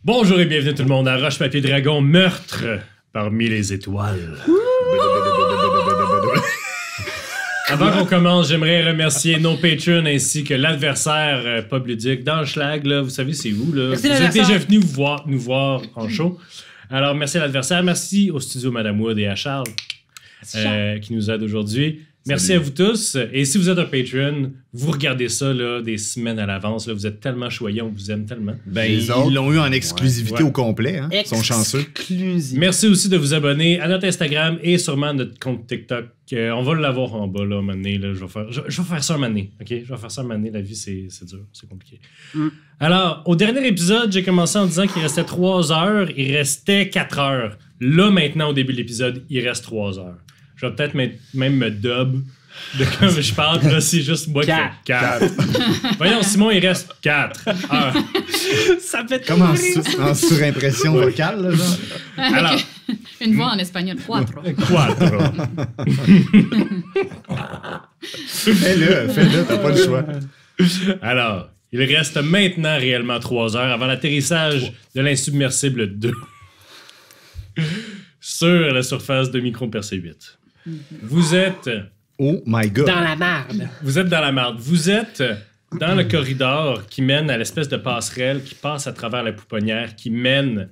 Bonjour et bienvenue tout le monde à Roche Papier Dragon, meurtre parmi les étoiles. Avant qu'on commence, j'aimerais remercier nos patrons ainsi que l'adversaire Pop Ludique dans le schlag. Là, vous savez, c'est vous. Là. Vous êtes déjà venus nous voir en show. Alors, merci à l'adversaire. Merci au studio Madame Wood et à Charles qui nous aident aujourd'hui. Merci à vous tous. Et si vous êtes un patron, vous regardez ça là, des semaines à l'avance. Là, vous êtes tellement choyés, on vous aime tellement. Ben, ils l'ont eu en exclusivité au complet. Hein? Ils sont chanceux. Merci aussi de vous abonner à notre Instagram et sûrement notre compte TikTok. On va l'avoir en bas là, un moment donné, là. Je vais faire ça un moment donné. Okay? Je vais faire ça un moment donné. La vie, c'est dur. C'est compliqué. Alors, au dernier épisode, j'ai commencé en disant qu'il restait 3 heures. Il restait 4 heures. Là, maintenant, au début de l'épisode, il reste 3 heures. Je vais peut-être même me dub de comme je parle, là, c'est juste moi qui fais 4. Voyons, Simon, il reste 4 heures. Ça fait comme en surimpression vocale, là, genre. Alors, une voix en espagnol, 4. Fais-le, t'as pas le choix. Alors, il reste maintenant réellement 3 heures avant l'atterrissage de l'insubmersible 2 sur la surface de Micron Percé 8. Vous êtes... Oh my God. Dans la merde. Vous êtes dans la merde. Vous êtes dans le corridor qui mène à l'espèce de passerelle qui passe à travers la pouponnière, qui mène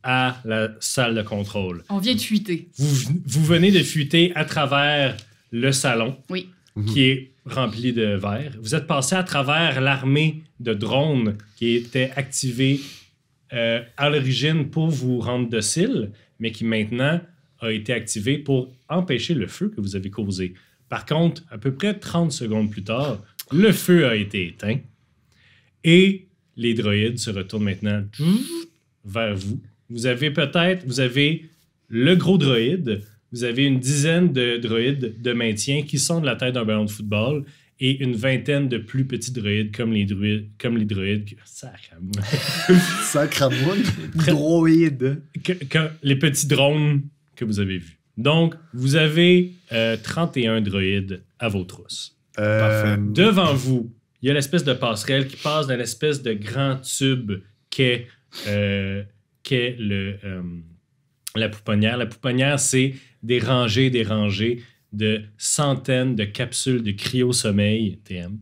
à la salle de contrôle. On vient de fuiter. Vous venez de fuiter à travers le salon, oui, qui est rempli de verre. Vous êtes passé à travers l'armée de drones qui était activée à l'origine pour vous rendre docile, mais qui maintenant a été activée pour empêcher le feu que vous avez causé. Par contre, à peu près 30 secondes plus tard, le feu a été éteint et les droïdes se retournent maintenant vers vous. Vous avez le gros droïde, vous avez une dizaine de droïdes de maintien qui sont de la taille d'un ballon de football et une vingtaine de plus petits droïdes comme les droïdes. Sacramouille. Droïde. Les petits drones que vous avez vus. Donc, vous avez 31 droïdes à vos trousses. Parfait. Devant vous, il y a l'espèce de passerelle qui passe dans l'espèce de grand tube qu'est la pouponnière. La pouponnière, c'est des rangées de centaines de capsules de cryo-sommeil, TM,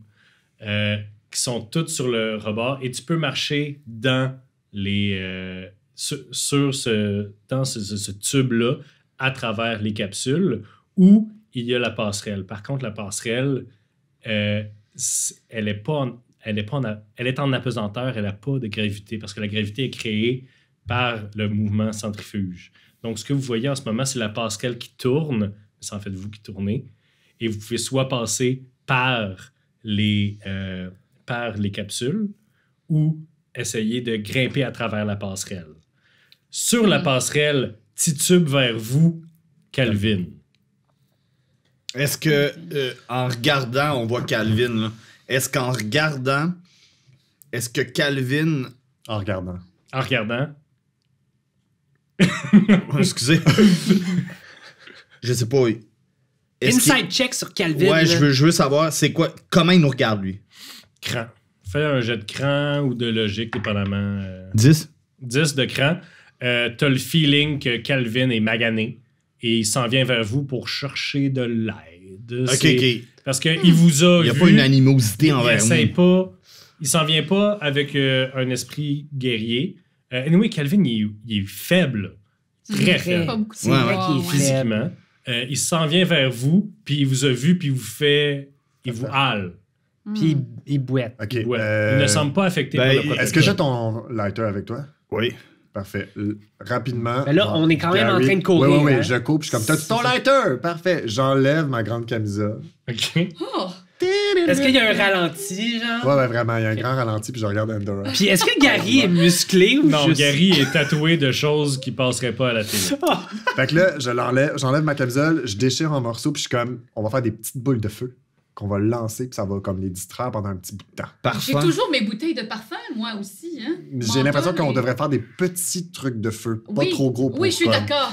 qui sont toutes sur le rebord. Et tu peux marcher dans ce tube-là à travers les capsules où il y a la passerelle. Par contre, la passerelle, elle est en apesanteur, elle n'a pas de gravité parce que la gravité est créée par le mouvement centrifuge. Donc, ce que vous voyez en ce moment, c'est la passerelle qui tourne. C'est en fait vous qui tournez. Et vous pouvez soit passer par les capsules ou essayer de grimper à travers la passerelle. Sur la passerelle, titube vers vous, Calvin. Est-ce que, en regardant, on voit Calvin, là. Est-ce qu'en regardant, est-ce que Calvin... En regardant. Excusez. Je sais pas. Inside check sur Calvin. Ouais, je veux savoir, c'est quoi, comment il nous regarde, lui? Cran. Fais un jet de cran ou de logique, dépendamment. 10. 10 de cran. T'as le feeling que Calvin est magané et il s'en vient vers vous pour chercher de l'aide. OK. Parce qu'il vous a vu. Il n'y a pas une animosité envers nous. Il s'en vient pas avec un esprit guerrier. Anyway, Calvin, il est faible. Très faible. Pas beaucoup de Physiquement. Il s'en vient vers vous, puis il vous a vu, puis il vous hale. Puis il bouette. OK. Il ne semble pas affecté par le protocole. Est-ce que j'ai ton lighter avec toi? Oui. Parfait. Rapidement. Mais là, on est quand même en train de courir. Oui, hein? je coupe. Je suis comme, t'as ton lighter? Parfait. J'enlève ma grande camisole. OK. Oh! Est-ce qu'il y a un ralenti, genre? Ouais, vraiment. Il y a un grand ralenti, puis je regarde Endora. Puis est-ce que Gary est musclé ou Non, juste... Gary est tatoué de choses qui passeraient pas à la télé. Fait que là, j'enlève ma camisole, je déchire en morceaux, puis je suis comme, on va faire des petites boules de feu qu'on va lancer, puis ça va comme les distraire pendant un petit bout de temps. J'ai Parfum. toujours mes bouteilles de parfum, moi aussi. Hein? J'ai l'impression qu'on devrait faire des petits trucs de feu, pas Oui. trop gros pour Oui, je suis comme- d'accord.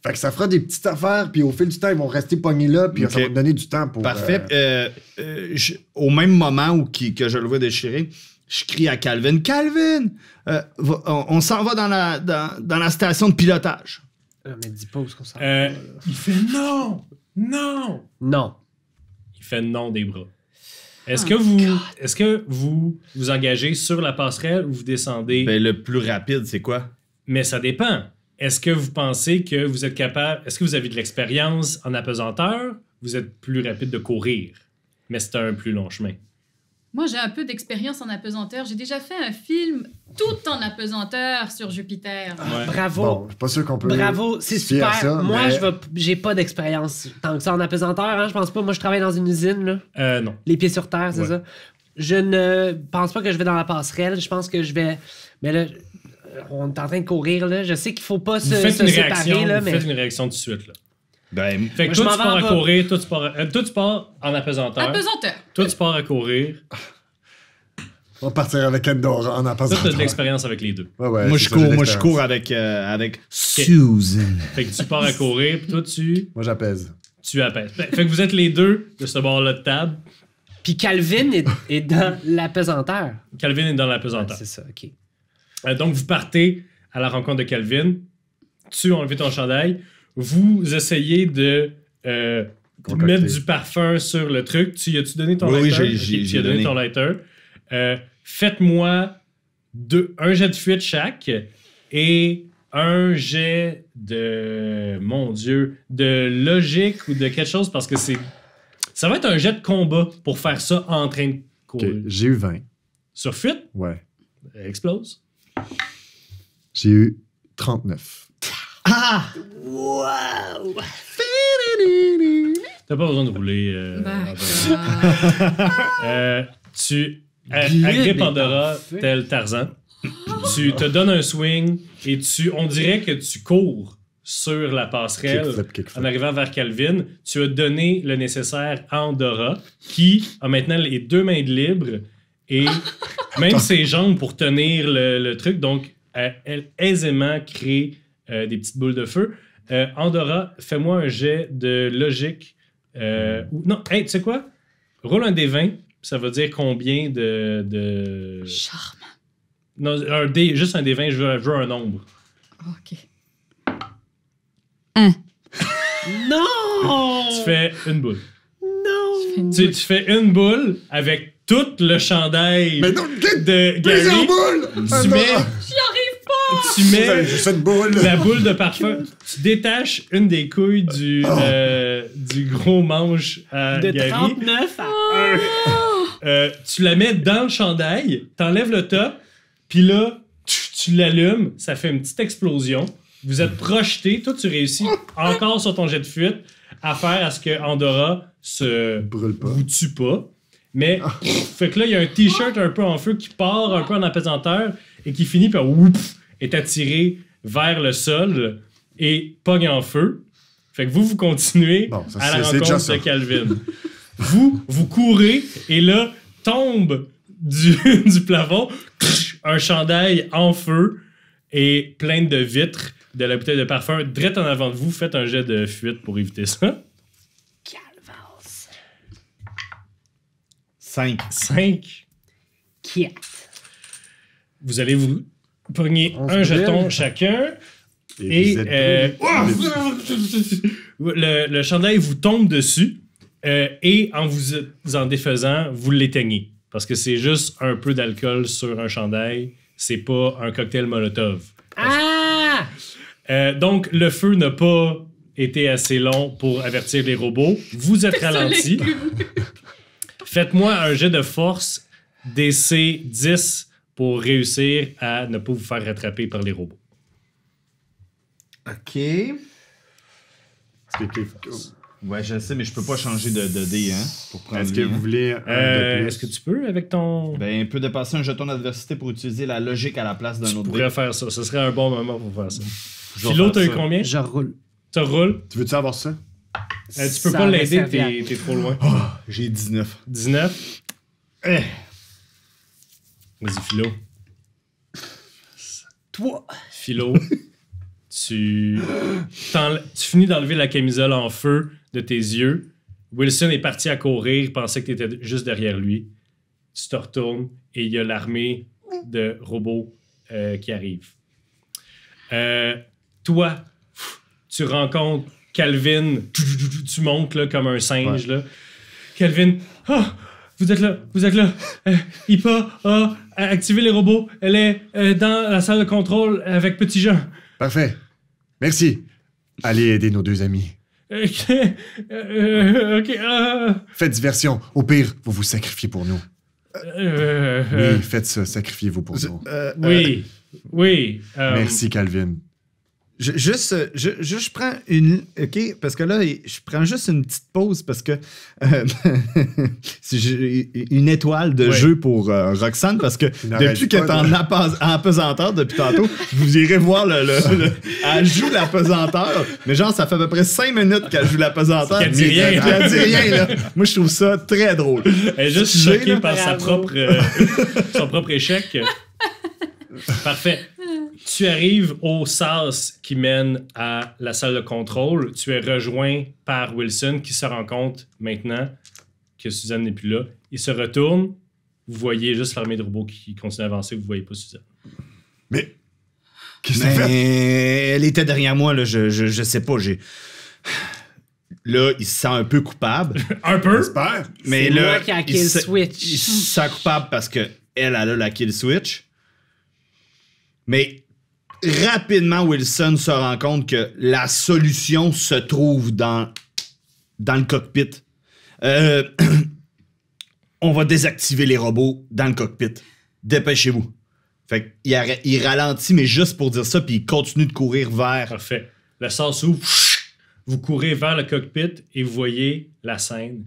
Fait que ça fera des petites affaires, puis au fil du temps, ils vont rester pognés là, puis Ok. ça va me donner du temps pour... Parfait. Au même moment où que je le vois déchirer, Je crie à Calvin. Calvin! On s'en va dans la station de pilotage. Mais dis pas où est-ce qu'on s'en Il fait non! Non! Non. Il fait non des bras. Est-ce Oh que vous vous engagez sur la passerelle ou vous descendez? Ben, le plus rapide, c'est quoi? Mais ça dépend. Est-ce que vous pensez que vous êtes capable... Est-ce que vous avez de l'expérience en apesanteur? Vous êtes plus rapide de courir, mais c'est un plus long chemin. Moi, j'ai un peu d'expérience en apesanteur. J'ai déjà fait un film tout en apesanteur sur Jupiter. Ouais. Bravo. Bon, je suis pas sûr qu'on peut. Bravo, c'est se fier à super. ça, Moi, mais- j'ai pas d'expérience tant que ça en apesanteur, hein, je pense pas. Moi, je travaille dans une usine, là. Non. Les pieds sur terre, c'est Ouais. ça. Je ne pense pas que je vais dans la passerelle. Je pense que je vais. Mais là, on est en train de courir, là. Je sais qu'il faut pas Vous se faites une séparer, réaction, là, vous mais. faites une réaction tout de suite. Là. Ben, Fait que Moi, toi, je tu m'en pars vais à en bas. courir, toi, tu pars en apesanteur. Apesanteur. Toi, tu pars à courir. On va partir avec Endora en Toi, apesanteur. tu as de l'expérience avec les deux. Ouais, ouais, moi, c'est je ça, j'ai cours l'expérience. avec Susan. Fait que tu pars à courir, puis toi, Moi, j'apaise. tu appelles. Fait que vous êtes les deux de ce bord-là de table. Puis Calvin est dans l'apesanteur. Calvin est dans Ah, l'apesanteur. c'est ça, ok. Donc, vous partez à la rencontre de Calvin. Tu as enlevé ton chandail. Vous essayez de Concocter. mettre du parfum sur le truc. Tu as-tu donné ton Oui, lighter? oui, j'ai Ok, tu as donné donné. ton lighter. Faites-moi un jet de fuite chaque et un jet de... Mon Dieu, de logique ou de quelque chose parce que c'est... Ça va être un jet de combat pour faire ça en train de Ok, courir. j'ai eu 20. Sur fuite, Ouais. explose. J'ai eu 39. Ah! T'as pas besoin de rouler. D'accord. Tu Glib agrippes est Pandora parfait. tel Tarzan. Tu te donnes un swing et on dirait que tu cours sur la passerelle Kickflip, kickflip. en arrivant vers Calvin. Tu as donné le nécessaire à Andorra qui a maintenant les deux mains de libre et même ses jambes pour tenir le truc. Donc, elle aisément crée des petites boules de feu. Andorra, fais-moi un jet de logique. Non, hey, tu sais quoi? Roule un des 20, ça veut dire combien de... Charme. Non, juste un des 20, je veux un nombre. OK. Non! Tu fais une boule. Non! Tu fais une boule avec tout le chandail Mais non, de plusieurs Gary. boules! Tu mets, tu mets J'ai juste une boule. la boule de parfum. Tu détaches une des couilles du gros manche à De Gary. 39 à 1. Tu la mets dans le chandail, t'enlèves le top, puis là, tu l'allumes, ça fait une petite explosion. Vous êtes projetés, toi tu réussis encore sur ton jet de fuite à faire à ce que Andorra se Brûle pas. vous tue pas. Mais, fait que là, il y a un t-shirt un peu en feu qui part un peu en apesanteur et qui finit par est attiré vers le sol et pogne en feu. Fait que vous continuez Bon, ça, à la c'est déjà rencontre ça. de Calvin. vous courez et là, tombe du plafond un chandail en feu et plein de vitres de la bouteille de parfum direct en avant de vous. Faites un jet de fuite pour éviter ça. Calvas. 5. 5. Kiat. Vous allez vous pogner On un se brûle. jeton chacun. Et vous êtes le chandail vous tombe dessus et en vous en défaisant, vous l'éteignez. Parce que c'est juste un peu d'alcool sur un chandail. C'est pas un cocktail Molotov. Ah! Donc, le feu n'a pas été assez long pour avertir les robots. Vous êtes ralentis. Faites-moi un jet de force DC 10 pour réussir à ne pas vous faire rattraper par les robots. OK. Est-ce Ouais, je sais, mais je peux pas changer de dé, hein, pour prendre que lui, vous hein. voulez un de plus? Est-ce que tu peux avec ton... Ben, peut dépasser un jeton d'adversité pour utiliser la logique à la place d'un Tu autre pourrais dé. faire ça. Ce serait un bon moment pour faire ça. Je vais Philo, faire t'as eu ça. combien? Je roule. Tu roules. Tu veux-tu avoir ça? Tu peux Ça pas aurait l'aider, servi à- t'es trop loin. J'ai 19. 19. Eh. Vas-y, Philo. Toi. Philo, tu finis d'enlever la camisole en feu de tes yeux. Wilson est parti à courir, pensait que tu étais juste derrière lui. tu te retournes et il y a l'armée de robots qui arrive. Toi, tu rencontres Calvin, tu montes là, comme un singe. Là. Calvin, vous êtes là. Ipa a activé les robots. Elle est dans la salle de contrôle avec Petit Jean. Parfait. Merci. Allez aider nos 2 amis. Ok. Faites diversion. Au pire, vous vous sacrifiez pour nous. Oui, faites ça. Sacrifiez-vous pour nous. Oui. Merci, Calvin. Je prends une... OK, parce que là, je prends juste une petite pause parce que une étoile de jeu pour Roxane parce que depuis qu'elle est en apesanteur depuis tantôt, vous irez voir elle joue l'apesanteur, mais genre, ça fait à peu près 5 minutes qu'elle joue l'apesanteur. Elle dit rien. Elle dit rien, là. Moi, je trouve ça très drôle. Elle est juste choquée par son propre échec. Parfait. Tu arrives au sas qui mène à la salle de contrôle. Tu es rejoint par Wilson qui se rend compte maintenant que Suzanne n'est plus là. Il se retourne. Vous voyez juste l'armée de robots qui continue à avancer. Vous ne voyez pas Suzanne. Mais qu'est-ce que ça fait? Elle était derrière moi, là. Je sais pas. Là, il se sent un peu coupable. Un peu? J'espère. Mais C'est là, moi qui a kill switch. Il se sent coupable parce que elle a la kill switch. Mais rapidement, Wilson se rend compte que la solution se trouve dans le cockpit. On va désactiver les robots dans le cockpit. Dépêchez-vous. Fait qu'il ralentit, mais juste pour dire ça, puis il continue de courir vers... Parfait. Le sas ouvre. Vous courez vers le cockpit et vous voyez la scène.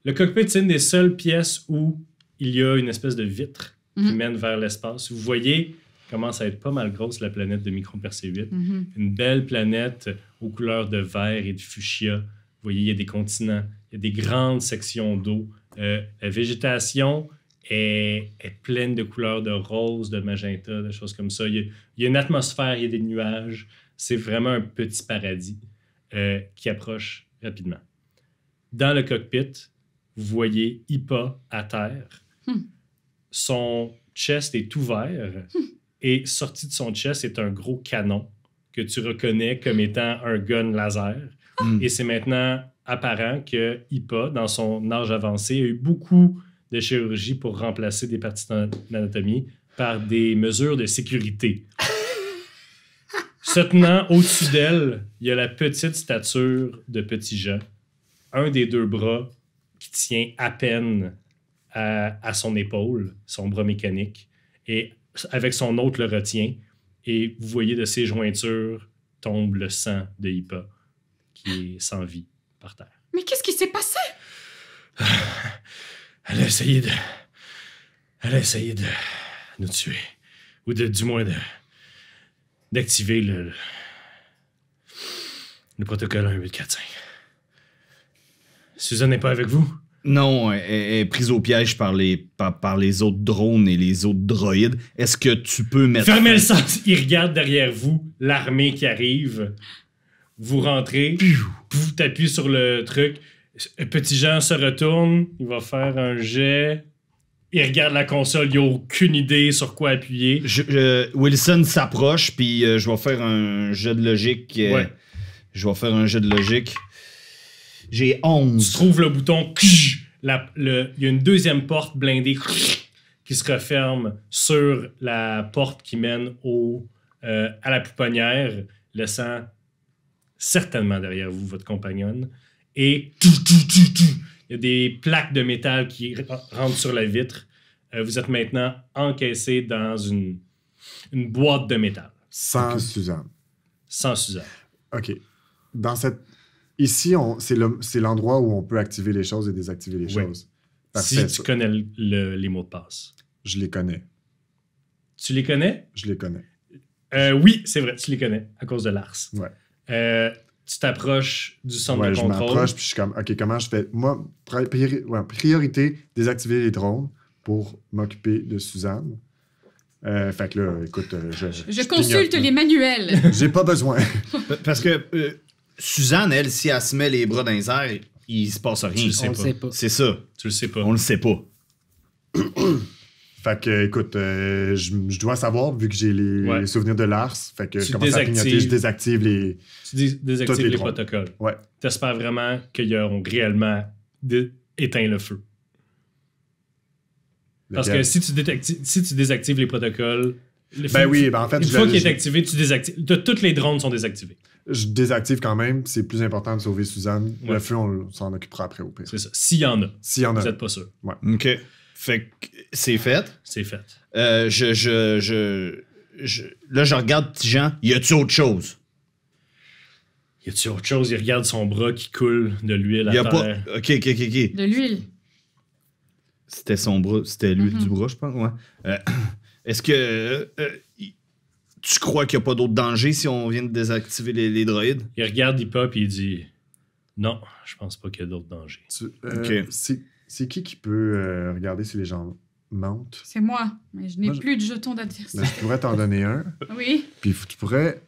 Le cockpit, c'est une des seules pièces où il y a une espèce de vitre qui mène vers l'espace. Vous voyez... commence à être pas mal grosse, la planète de Micro-Persée 8. Une belle planète aux couleurs de vert et de fuchsia. Vous voyez, il y a des continents, il y a des grandes sections d'eau. La végétation est pleine de couleurs de rose, de magenta, de choses comme ça. Il y a une atmosphère, il y a des nuages. C'est vraiment un petit paradis qui approche rapidement. Dans le cockpit, vous voyez Ipa à terre. Son chest est ouvert. Et sorti de son chest est un gros canon que tu reconnais comme étant un gun laser. Et c'est maintenant apparent que Ipa, dans son âge avancé, a eu beaucoup de chirurgie pour remplacer des parties d'anatomie par des mesures de sécurité. Se tenant au-dessus d'elle, il y a la petite stature de Petit Jean, un des 2 bras qui tient à peine à son épaule, son bras mécanique, et avec son autre le retient, et vous voyez de ses jointures tombe le sang de Ipa, qui est sans vie par terre. Mais qu'est-ce qui s'est passé? Elle a essayé de nous tuer. Ou du moins d'activer le protocole 1845. Suzanne n'est pas avec vous? Non, elle est prise au piège par les autres drones et les autres droïdes. Est-ce que tu peux mettre... Fermez le sens! Il regarde derrière vous l'armée qui arrive. Vous rentrez, vous t'appuiez sur le truc. Petit Jean se retourne, il va faire un jet. Il regarde la console, il n'a aucune idée sur quoi appuyer. Wilson s'approche, puis je vais faire un jet de logique. Ouais. Je vais faire un jet de logique. J'ai 11. Tu trouves le bouton. Il y a une deuxième porte blindée qui se referme sur la porte qui mène à la pouponnière, laissant certainement derrière vous votre compagnonne. Et il y a des plaques de métal qui rentrent sur la vitre. Vous êtes maintenant encaissé dans une boîte de métal. Sans Suzanne. Sans Suzanne. OK. Ici, c'est l'endroit où on peut activer les choses et désactiver les choses. Parfait, Si tu connais les mots de passe. Je les connais. Tu les connais? Je les connais. Oui, c'est vrai, tu les connais, à cause de Lars. Ouais. Tu t'approches du centre de je contrôle. m'approche, puis je suis comme, OK, comment je fais? Moi, priorité, désactiver les drones pour m'occuper de Suzanne. Fait que là, écoute, Je consulte les manuels. J'ai pas besoin. Parce que Suzanne, elle, si elle se met les bras dans les airs, il se passe rien. Tu le sais On pas. le sait pas. C'est ça. Tu le sais pas. On le sait pas. Fait que, écoute, je dois savoir, vu que j'ai les souvenirs de Lars. Fait que je commence à clignoter, je désactive les... Tu désactives les drones. protocoles. Ouais. T'espères vraiment qu'ils auront réellement éteint le feu. Parce que si tu désactives les protocoles... en fait... Une fois qu'il est activé, tu désactives. Toutes les drones sont désactivés. Je désactive quand même. C'est plus important de sauver Suzanne. Ouais. Le feu, on s'en occupera après, au pire. C'est ça. S'il y en a. S'il y en a. Vous n'êtes pas sûr. OK. Fait que c'est fait. C'est fait. Là, je regarde petit Jean. Y a-tu autre chose? Y a-tu autre chose? Il regarde son bras qui coule de l'huile à Y a terre. pas... OK. De l'huile. C'était son bras. C'était l'huile du bras, je pense. Ouais. Est-ce que... tu crois qu'il n'y a pas d'autre danger si on vient de désactiver les droïdes? Il regarde Hip-Hop et il dit non, je pense pas qu'il y a d'autres dangers. OK. C'est qui peut regarder si les gens mentent? C'est moi, mais je n'ai Moi, plus de jetons d'adversaire. Ben, je pourrais t'en donner un. Oui. Puis tu pourrais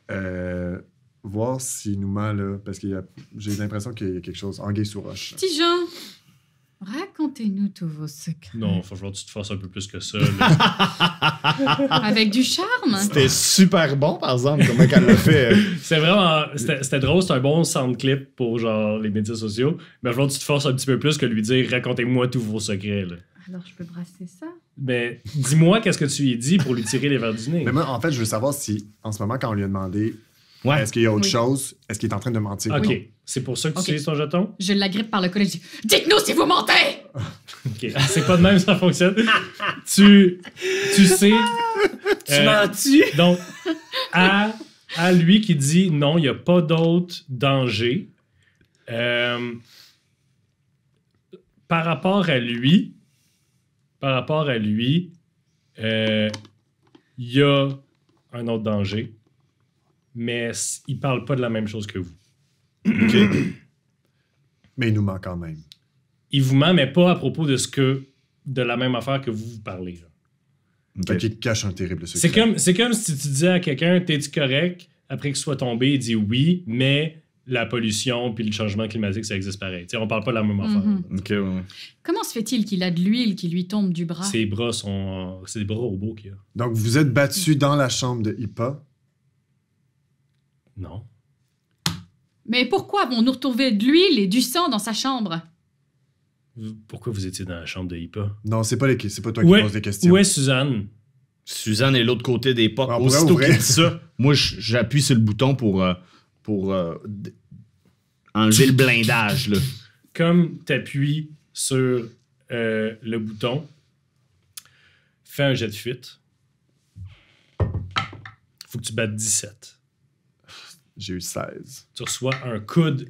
voir s'il nous ment, là. Parce que j'ai l'impression qu'il y a quelque chose. Anguille sous roche. Petit Jean, racontez-nous tous vos secrets. Non, il va falloir que tu te fasses un peu plus que ça. là. Avec du charme. C'était super bon, par exemple, comment qu'elle l'a fait. C'était drôle, c'est un bon sound clip pour genre les médias sociaux. Mais il va falloir que tu te forces un petit peu plus que lui dire racontez-moi tous vos secrets. Là. Alors, je peux brasser ça? Mais dis-moi qu'est-ce que tu lui dis pour lui tirer les verres du nez. Mais moi, en fait, je veux savoir si, en ce moment, quand on lui a demandé Ouais. est-ce qu'il y a autre Oui. chose, est-ce qu'il est en train de mentir? Ok, ou non? c'est pour ça que tu Ok. utilises ton jeton? Je l'agrippe par le collet. Je dis, dites-nous si vous mentez! Ok, c'est pas de même ça fonctionne. tu sais. Tu mens-tu? Donc, à lui qui dit non, il n'y a pas d'autre danger. Par rapport à lui, il y a un autre danger, mais il parle pas de la même chose que vous. OK. Mais il nous ment quand même. Il vous ment, mais pas à propos de la même affaire que vous parlez. Là. Fait qu'il cache un terrible secret. C'est comme si tu disais à quelqu'un, t'es-tu correct? Après qu'il soit tombé, il dit oui, mais la pollution puis le changement climatique, ça existe pareil. T'sais, on parle pas de la même affaire. Mhm. OK, ouais. Comment se fait-il qu'il a de l'huile qui lui tombe du bras? Ses bras sont... C'est des bras robots qu'il a. Donc, vous êtes battu dans la chambre de Hippa. Non. Mais pourquoi avons-nous retrouvé de l'huile et du sang dans sa chambre? Pourquoi vous étiez dans la chambre de Hippa? Non, c'est pas toi qui poses des questions. Où est Suzanne? Suzanne est l'autre côté des portes. On pourrait Aussitôt ouvrir. qu'il dit ça, moi, j'appuie sur le bouton pour enlever le blindage, là. Comme t'appuies sur le bouton, fais un jet de fuite. Faut que tu battes 17. J'ai eu 16. Tu reçois un coude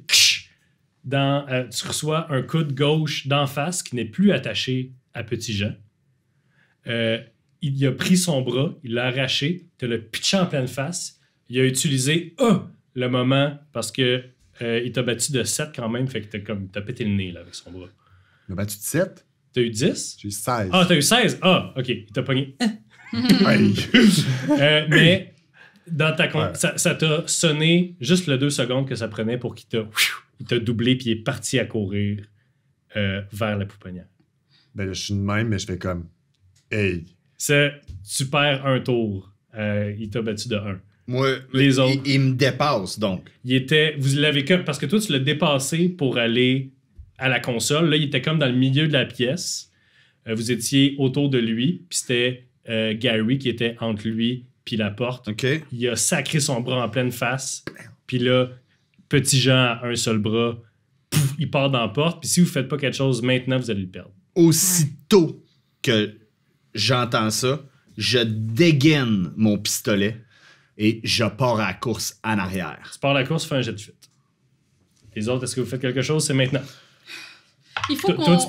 tu reçois un coude gauche d'en face qui n'est plus attaché à Petit Jean. Il a pris son bras, il l'a arraché, te l'a pitché en pleine face. Il a utilisé le moment parce que il t'a battu de 7 quand même, fait que t'as pété le nez là, avec son bras. Il m'a battu de 7. T'as eu 10? J'ai eu 16. Ah, t'as eu 16? Ah, ok, il t'a pogné. Hey. Mais dans ta Ouais. ça t'a sonné juste le 2 secondes que ça prenait pour qu'il t'a doublé puis il est parti à courir vers la pouponnière. Ben là, je suis de même, mais je fais comme hey. Tu perds un tour. Il t'a battu de 1. Moi, Les autres. il me dépasse, donc. Vous l'avez parce que toi, tu l'as dépassé pour aller à la console. Là, il était comme dans le milieu de la pièce. Vous étiez autour de lui, puis c'était Gary qui était entre lui puis la porte. OK. Il a sacré son bras en pleine face. Puis là, Petit Jean a un seul bras. Pouf, il part dans la porte. Puis si vous faites pas quelque chose maintenant, vous allez le perdre. Aussitôt que j'entends ça, je dégaine mon pistolet et je pars à la course en arrière. Tu pars à la course, fais un jet de fuite. Les autres, est-ce que vous faites quelque chose? C'est maintenant. Il faut qu'on... Toi, tu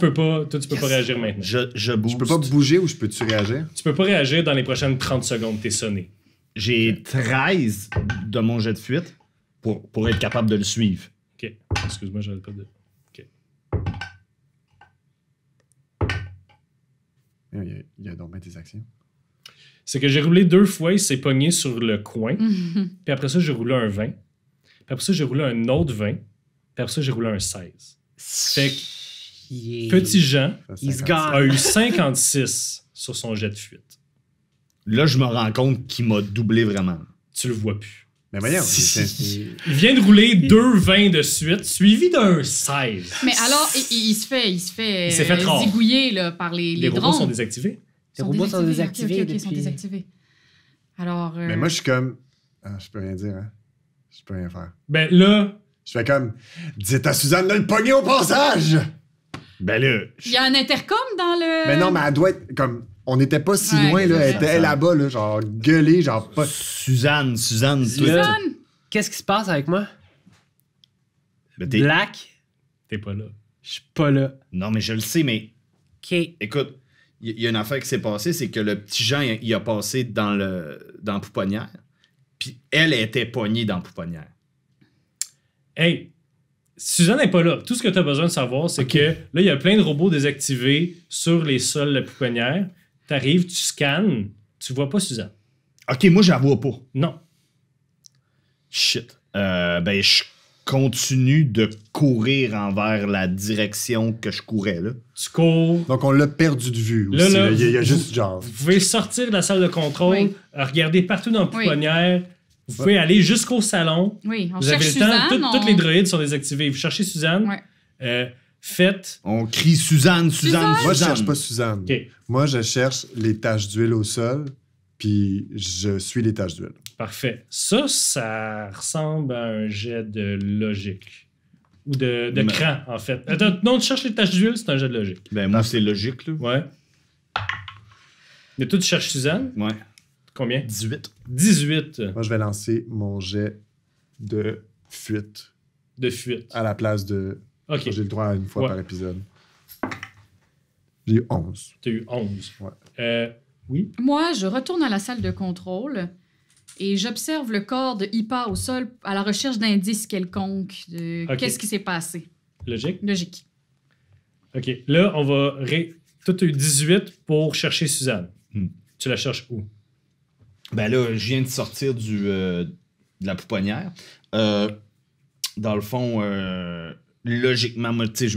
peux pas réagir maintenant. Je booste. Je peux pas bouger ou je peux-tu réagir? Tu peux pas réagir dans les prochaines 30 secondes. T'es sonné. J'ai 13 de mon jet de fuite pour être capable de le suivre. OK. Excuse-moi, j'avais pas de... OK. Il y a donc bien des actions. C'est que j'ai roulé 2 fois, il s'est pogné sur le coin. Puis après ça, j'ai roulé un 20. Puis après ça, j'ai roulé un autre 20. Puis après ça, j'ai roulé un 16. Fait Petit Jean He's 56. gone. a eu 56 sur son jet de fuite. Là, je me rends compte qu'il m'a doublé vraiment. Tu le vois plus. Mais voyons, Il vient de rouler 2 20 de suite, suivi d'un 16. Mais alors, il se fait Il s'est fait rare. zigouiller là, par les Les robots drones. sont désactivés. Les robots sont désactivés Ok, ils sont depuis- désactivés. Alors... Mais moi, je suis comme. Ah, je peux rien dire, hein. Je peux rien faire. Ben là, Je fais comme. Dites à Suzanne de le pogner au passage! Ben là, il y a un intercom dans le... Mais non, mais elle doit être comme. On n'était pas si Ouais, loin, là. c'est Elle ça. était là-bas, là, genre gueulée, genre pas. Suzanne, toi. Suzanne. Qu'est-ce qui se passe avec moi? Ben, t'es- Black? t'es pas là. Je suis pas là. Non, mais je le sais, mais OK. écoute, il y a une affaire qui s'est passée, c'est que le petit Jean, il a passé dans la pouponnière, puis elle était poignée dans la pouponnière. Hey, Suzanne n'est pas là. Tout ce que tu as besoin de savoir, c'est que là, il y a plein de robots désactivés sur les sols de la pouponnière. Tu arrives, tu scannes, tu vois pas Suzanne. Ok, moi, je la vois pas. Non. Shit. Ben, je continue de courir envers la direction que je courais, là. Tu cours. Donc, on l'a perdu de vue Là, aussi. là, là. Il y a vous- juste genre. Vous pouvez sortir de la salle de contrôle, Oui. regarder partout dans la Oui. pouponnière. Vous pouvez aller jusqu'au salon. Oui, on Vous cherche avez le temps. Suzanne. Toutes les droïdes sont désactivées. Vous cherchez Suzanne. Ouais. Faites. On crie Suzanne, Suzanne, Suzanne! Moi, je Suzanne. cherche pas Suzanne. OK. Moi, je cherche les taches d'huile au sol, puis je suis les taches d'huile. Parfait. Ça ressemble à un jet de logique. Ou de Mais- cran, en fait. Attends, non, tu cherches les taches d'huile, c'est un jet de logique. Ben, moi, c'est logique, là. Ouais. Mais toi, tu cherches Suzanne. Ouais. Combien? 18. 18 Moi, je vais lancer mon jet de fuite de fuite. à la place de. OK. J'ai le droit à une fois Ouais. par épisode. J'ai eu 11. T'as eu 11. Ouais. Oui? Moi, je retourne à la salle de contrôle et j'observe le corps de Hippa au sol à la recherche d'indices quelconques de Ok. qu'est-ce qui s'est passé. Logique? Logique. OK. Là, on va... Toi, t'as eu 18 pour chercher Suzanne. Hmm. Tu la cherches où? Ben là, je viens de sortir de la pouponnière. Dans le fond, logiquement, moi, tu sais,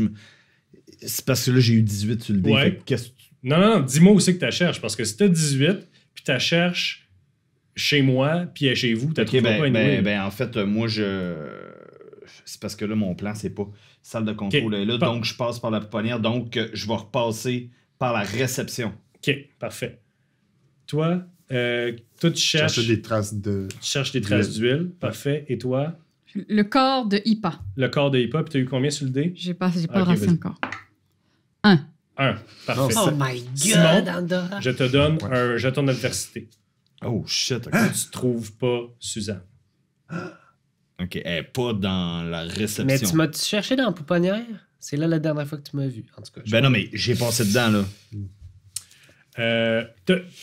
c'est parce que là, j'ai eu 18 sur le dé. Ouais. Fait que qu'est-ce que tu- Non, dis-moi où c'est que tu la cherches. Parce que si t'as 18, puis tu la cherches chez moi, puis chez vous, tu Ok, trouveras pas anyway. ben, en fait, moi, c'est parce que là, mon plan, c'est pas salle de contrôle Ok. est là, Bon. donc je passe par la pouponnière, donc je vais repasser par la réception. OK, parfait. Toi, tu cherches... Chercher des traces de. Tu cherches des traces d'huile. Parfait. Et toi, Le corps de Hippa. le corps de hip-hop, tu as eu combien sur le dé? J'ai pas Ok, brassé vas-y. encore. 1. Parfait. Non, Oh my Simon, God, Andorra. Je te donne Ouais. un jeton d'adversité. Oh shit, ok. Tu trouves pas Suzanne. Ok, elle est pas dans la réception. Mais tu m'as-tu cherché dans la pouponnière? C'est là la dernière fois que tu m'as vu, en tout cas. Ben non, mais j'ai passé dedans, là.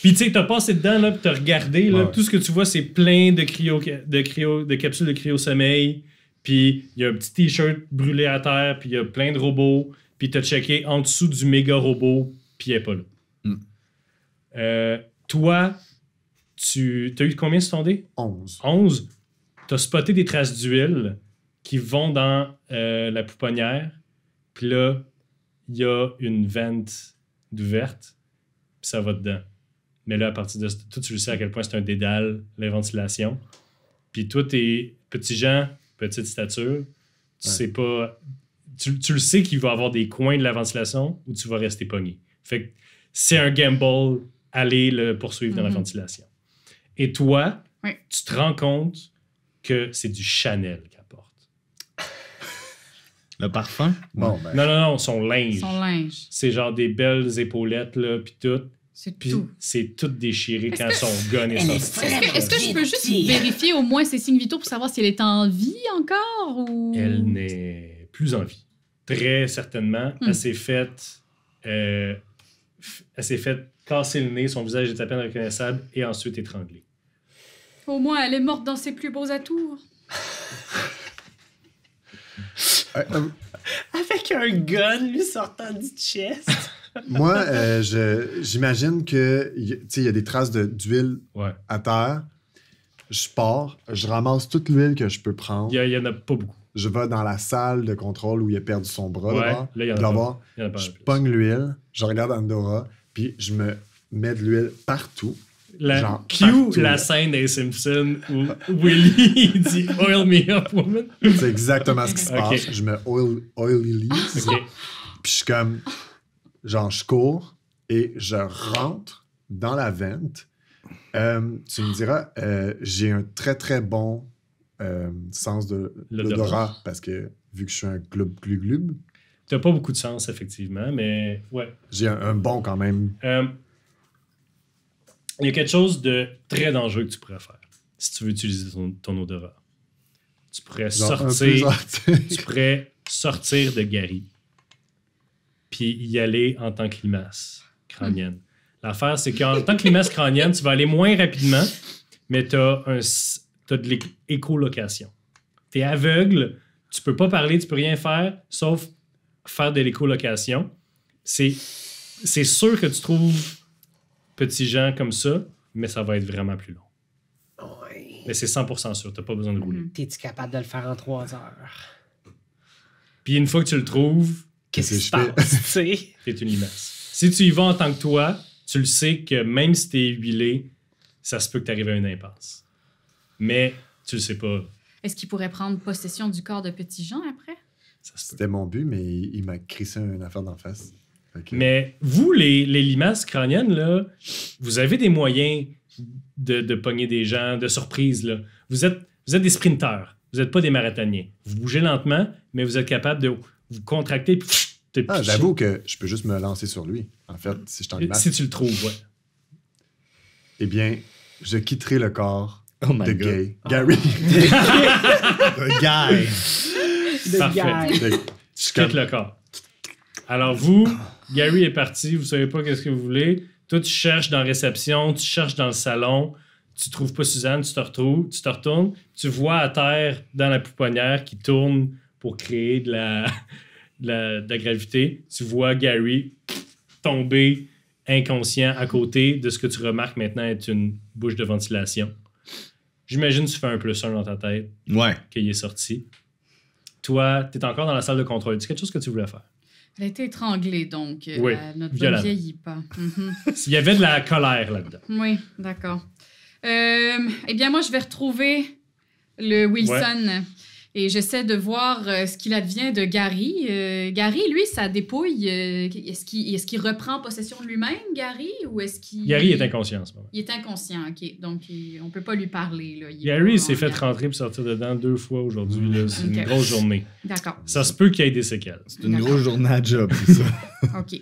Puis tu sais, t'as passé dedans, là, puis t'as regardé, là, Ouais. tout ce que tu vois, c'est plein de capsules de cryo-sommeil. Puis il y a un petit t-shirt brûlé à terre, puis il y a plein de robots. Puis t'as checké en dessous du méga robot, puis il est pas là. Mm. Toi, t'as eu combien sur ton dé? 11. 11. T'as spoté des traces d'huile qui vont dans la pouponnière. Puis là, il y a une vente d'ouverte. Puis ça va dedans. Mais là, à partir de toi, tu le sais à quel point c'est un dédale, la ventilation. Puis toi, t'es petit Jean, petite stature. Tu sais pas... Tu le sais qu'il va y avoir des coins de la ventilation où tu vas rester pogné. Fait que c'est un gamble, aller le poursuivre dans la ventilation. Et toi, Oui. tu te rends compte que c'est du Chanel qu'elle porte. Le parfum? Bon, ben. Non, son linge. Son linge. C'est genre des belles épaulettes, là, puis tout. C'est Puis tout. c'est tout déchiré quand que- son gun est sorti. Est-ce que je peux juste vérifier au moins ses signes vitaux pour savoir si elle est en vie encore ou... Elle n'est plus en vie. Très certainement. Elle s'est faite casser le nez, son visage est à peine reconnaissable et ensuite étranglée. Au moins, elle est morte dans ses plus beaux atours. Avec un gun lui sortant du chest. Moi, j'imagine que il y a des traces d'huile Ouais. à terre. Je pars, je ramasse toute l'huile que je peux prendre. Il y en a pas beaucoup. je vais dans la salle de contrôle où il a perdu son bras. Ouais, d'abord. là, il y en a De pas. l'abord, Il y en a pas je plus. pogne l'huile, je regarde Andorra, puis je me mets de l'huile partout. La Genre, cue partout, la là. scène des Simpsons où Willy il dit « Oil me up, woman C'est exactement ce qui se Ok. passe. Je me oily ». OK. Puis je suis comme, genre, je cours et je rentre dans la vente. Tu me diras, j'ai un très, très bon sens de L'odorat. l'odorat parce que vu que je suis un glub, T'as pas beaucoup de sens, effectivement, mais ouais. j'ai un bon quand même. Il y a quelque chose de très dangereux que tu pourrais faire si tu veux utiliser ton odorat. Tu pourrais Genre, un peu sortir... sortir. tu pourrais sortir de Gary puis y aller en tant que limace crânienne. L'affaire, c'est qu'en tant que limace crânienne, tu vas aller moins rapidement, mais tu as de l'écholocation. Tu es aveugle, tu peux pas parler, tu peux rien faire, sauf faire de l'écholocation. C'est sûr que tu trouves petits gens comme ça, mais ça va être vraiment plus long. Ouais. Mais c'est 100% sûr, tu n'as pas besoin de rouler. T'es-tu capable de le faire en 3 heures? Puis une fois que tu le trouves, Qu'est-ce qui se que je fais? passe, tu sais? t'es une limace. Si tu y vas en tant que toi, tu le sais que même si t'es huilé, ça se peut que t'arrives à une impasse. Mais tu le sais pas. Est-ce qu'il pourrait prendre possession du corps de Petit Jean après? Ça se peut. C'était mon but, mais il m'a crissé une affaire d'en face. Fait que- Mais vous, les limaces crâniennes, là, vous avez des moyens de pogner des gens, de surprise. Là. Vous êtes des sprinteurs. Vous n'êtes pas des marathoniens. Vous bougez lentement, mais vous êtes capable de vous contracter puis te pitcher. J'avoue que je peux juste me lancer sur lui, en fait, si je t'en limace. Si tu le trouves, ouais. Eh bien, je quitterai le corps Oh my de God. Gay. Gary. The guy. The Parfait. guy. Fait que Tu quittes le corps. Alors vous, Gary est parti, vous savez pas qu'est-ce que vous voulez. Toi, tu cherches dans la réception, tu cherches dans le salon, tu trouves pas Suzanne, tu te retournes, tu vois à terre dans la pouponnière qui tourne pour créer de la gravité. Tu vois Gary tomber inconscient à côté de ce que tu remarques maintenant être une bouche de ventilation. J'imagine que tu fais un +1 dans ta tête Ouais. qu'il est sorti. Toi, tu es encore dans la salle de contrôle. C'est quelque chose que tu voulais faire. Elle a été étranglée, donc Oui, notre bonne violemment. vieillit pas. Mhm. Il y avait de la colère là-dedans. Oui, d'accord. Eh bien, moi, je vais retrouver le Wilson et j'essaie de voir ce qu'il advient de Gary. Gary, lui, sa dépouille, est-ce qu'il reprend possession de lui-même, Gary, ou est-ce qu'il... Gary est inconscient en ce moment. Il est inconscient, OK. Donc, on peut pas lui parler. Là. Il est Gary pas s'est en fait garde. rentrer et sortir dedans 2 fois aujourd'hui. Là. C'est une Ok. grosse journée. D'accord. Ça se peut qu'il y ait des séquelles. C'est une D'accord. grosse journée à job, c'est ça. OK.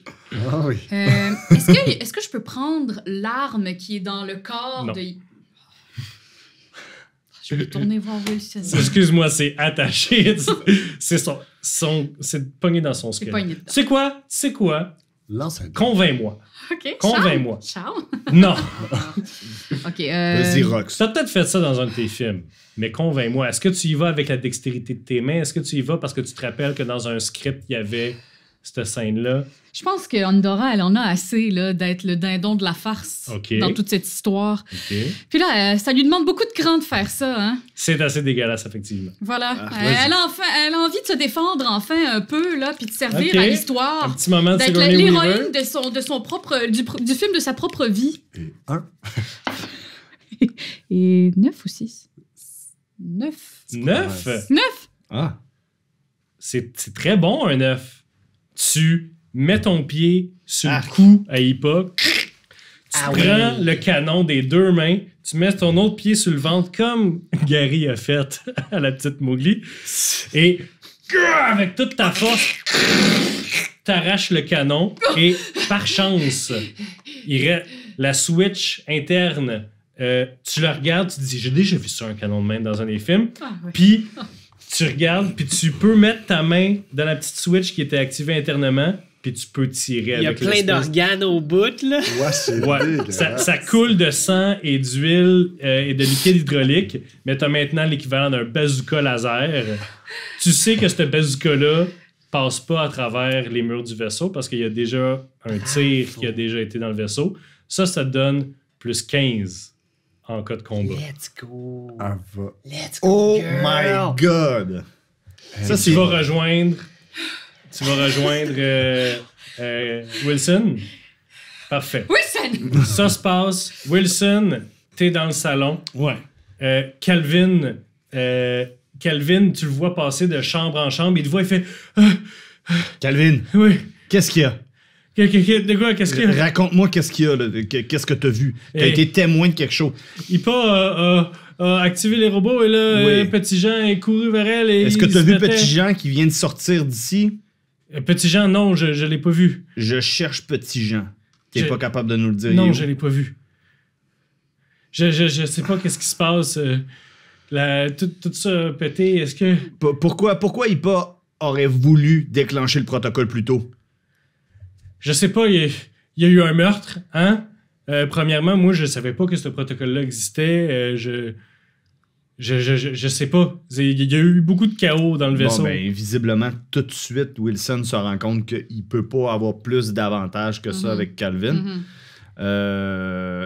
Ah oui. Est-ce que je peux prendre l'arme qui est dans le corps Non. de... Je vais tourner voir Wilson. Excuse-moi, c'est attaché. C'est pogné dans son C'est squelette. pogné dedans. Tu sais quoi? Lance un Convainc-moi. OK. Convainc-moi. Charles? Non. OK. Vas-y, Rox. Tu as peut-être fait ça dans un de tes films, mais convainc-moi. Est-ce que tu y vas avec la dextérité de tes mains? Est-ce que tu y vas parce que tu te rappelles que dans un script, il y avait cette scène-là? Je pense que Andorra, elle en a assez là, d'être le dindon de la farce OK. dans toute cette histoire. OK. Puis là, ça lui demande beaucoup de cran de faire ça. Hein? C'est assez dégueulasse, effectivement. Voilà. Ah, vas-y. Elle a envie de se défendre enfin un peu, là, puis de servir OK. à Un l'histoire. petit moment de D'être Sigourney Weaver. l'héroïne de son propre, du film de sa propre vie. et un. Et 9 ou 6? 9. 9? 9? Ah. C'est très bon, un œuf. Tu mets ton pied sur Arc. le cou à Hippa. Tu Ah prends oui. le canon des 2 mains. Tu mets ton autre pied sur le ventre comme Gary a fait à la petite Mowgli. Et avec toute ta force, t'arraches le canon. Et par chance, la switch interne, tu la regardes, tu te dis, j'ai déjà vu ça, un canon de main dans un des films. Ah, ouais. Puis tu regardes, puis tu peux mettre ta main dans la petite switch qui était activée internement, puis tu peux tirer Il y a avec plein l'espèce- d'organes au bout, là. Ouais, c'est Ouais, dégueulasse. ça coule de sang et d'huile et de liquide hydraulique, mais tu as maintenant l'équivalent d'un bazooka laser. Tu sais que ce bazooka-là passe pas à travers les murs du vaisseau parce qu'il y a déjà un tir qui a déjà été dans le vaisseau. Ça te donne plus 15 en cas de combat. Let's go. Ah, va. Let's go, Oh girl. my God. Ça, Tu vas rejoindre Wilson. Parfait. Wilson! Ça se passe. Wilson, t'es dans le salon. Ouais. Calvin, tu le vois passer de chambre en chambre. Il te voit, il fait Calvin, oui. qu'est-ce qu'il y a? De quoi? Qu'est-ce qu'il y a? Raconte-moi qu'est-ce qu'il y a, là. Qu'est-ce que t'as vu? T'as été témoin de quelque chose. Ipa a activé les robots et là, Oui. Petit Jean est couru vers elle. Et Est-ce que il t'as se vu mettait- Petit Jean qui vient de sortir d'ici? Petit Jean, non, je l'ai pas vu. Je cherche Petit Jean. T'es Je- pas capable de nous le dire. Non, il est où? je l'ai pas vu. Je sais pas qu'est-ce qui se passe. Tout ça a pété. Est-ce que... Pourquoi IPA aurait voulu déclencher le protocole plus tôt? Je sais pas, il y a eu un meurtre, hein? Premièrement, moi, je savais pas que ce protocole-là existait. Je sais pas. Il y a eu beaucoup de chaos dans le vaisseau. Bon, ben, visiblement, tout de suite, Wilson se rend compte qu'il peut pas avoir plus d'avantages que ça avec Calvin. Mhm.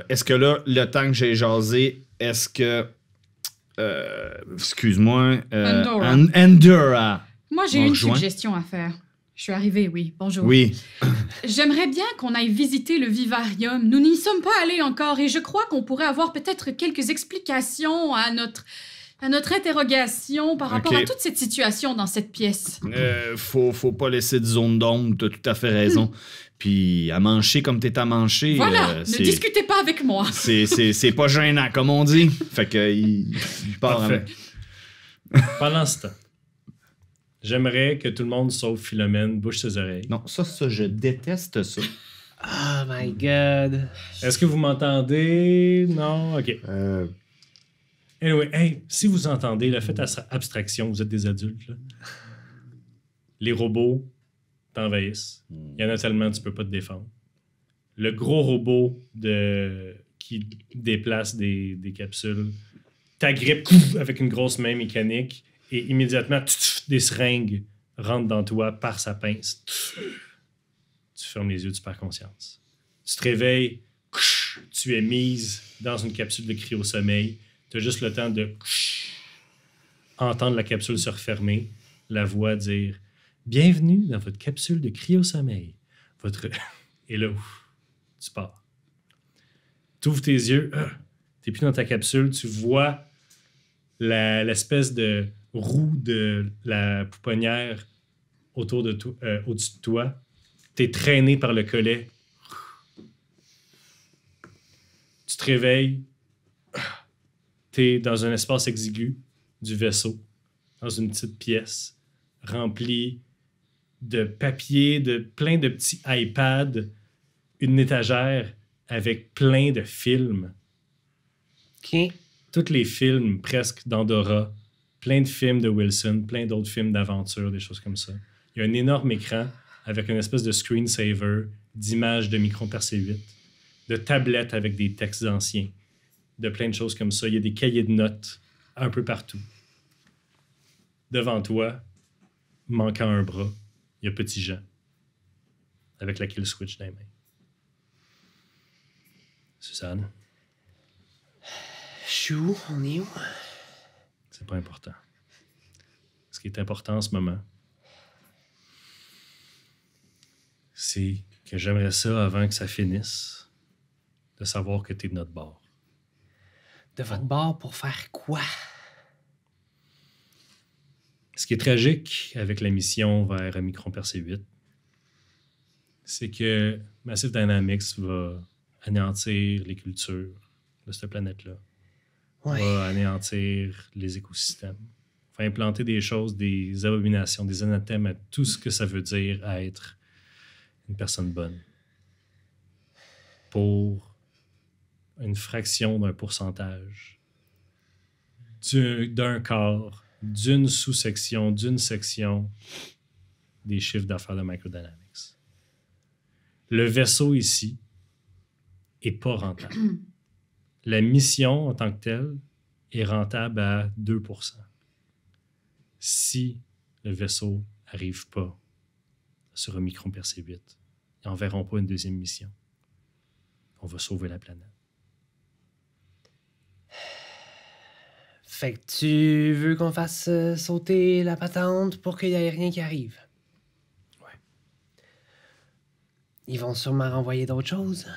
Est-ce que là, le temps que j'ai jasé, est-ce que... excuse-moi. Endora. Endora. Moi, j'ai On une rejoint. suggestion à faire. Je suis arrivée, oui. Bonjour. Oui. J'aimerais bien qu'on aille visiter le vivarium. Nous n'y sommes pas allés encore et je crois qu'on pourrait avoir peut-être quelques explications à notre interrogation par rapport Ok. à toute cette situation dans cette pièce. Faut pas laisser de zone d'ombre, t'as tout à fait raison. Puis à mancher comme t'es à mancher, Voilà, ne c'est... discutez pas avec moi. C'est pas gênant, comme on dit. Fait que il part Parfait. avec. Pendant ce temps, j'aimerais que tout le monde, sauf Philomène, bouche ses oreilles. Non, ça, je déteste ça. Oh my god. Est-ce que vous m'entendez? Non? OK. Anyway, hey, si vous entendez, là, faites abstraction, vous êtes des adultes. Là. Les robots t'envahissent. Il y en a tellement, tu peux pas te défendre. Le gros robot qui déplace des capsules t'agrippe avec une grosse main mécanique et immédiatement, des seringues rentrent dans toi par sa pince. Tu fermes les yeux, tu perds conscience. Tu te réveilles, tu es mise dans une capsule de cryo-sommeil. Tu as juste le temps de entendre la capsule se refermer, la voix dire « Bienvenue dans votre capsule de cryo-sommeil. » Et là, tu pars. Tu ouvres tes yeux, tu n'es plus dans ta capsule, tu vois l'espèce de roue de la pouponnière au-dessus de toi. Tu es traîné par le collet. Tu te réveilles. T'es dans un espace exigu du vaisseau, dans une petite pièce remplie de papier, de plein de petits iPads, une étagère avec plein de films. OK. Tous les films presque d'Andorra, plein de films de Wilson, plein d'autres films d'aventure, des choses comme ça. Il y a un énorme écran avec une espèce de screensaver, d'images de Micron Percé 8, de tablettes avec des textes anciens, de plein de choses comme ça. Il y a des cahiers de notes un peu partout. Devant toi, manquant un bras, il y a Petit Jean avec la kill switch dans les mains. Suzanne, Je suis où? On est où? c'est pas important. Ce qui est important en ce moment, c'est que j'aimerais ça, avant que ça finisse, de savoir que t'es de notre bord. De votre bord pour faire quoi? Ce qui est tragique avec la mission vers Micron Percé 8, c'est que Massive Dynamics va anéantir les cultures de cette planète-là. Ouais. Va anéantir les écosystèmes. Va implanter des choses, des abominations, des anathèmes à tout ce que ça veut dire être une personne bonne. Pour une fraction d'un pourcentage, d'un quart, d'une sous-section, d'une section des chiffres d'affaires de Microdynamics. Le vaisseau ici est pas rentable. La mission en tant que telle est rentable à 2%. Si le vaisseau n'arrive pas sur un Micron Percé 8, ils n'enverront pas une deuxième mission. On va sauver la planète. Fait que tu veux qu'on fasse sauter la patente pour qu'il n'y ait rien qui arrive? Ouais. Ils vont sûrement renvoyer d'autres choses.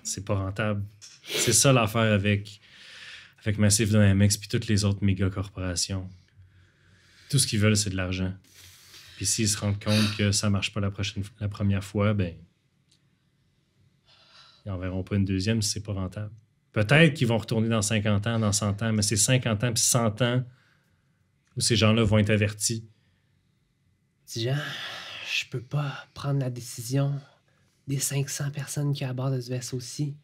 C'est pas rentable. C'est ça l'affaire avec Massive Dynamics puis toutes les autres méga corporations. Tout ce qu'ils veulent, c'est de l'argent. Puis s'ils se rendent compte que ça marche pas la première fois, ben ils n'en verront pas une deuxième si c'est pas rentable. Peut-être qu'ils vont retourner dans 50 ans, dans 100 ans, mais c'est 50 ans puis 100 ans où ces gens-là vont être avertis. Dis-Jean, je peux pas prendre la décision des 500 personnes qui sont à bord de ce vaisseau-ci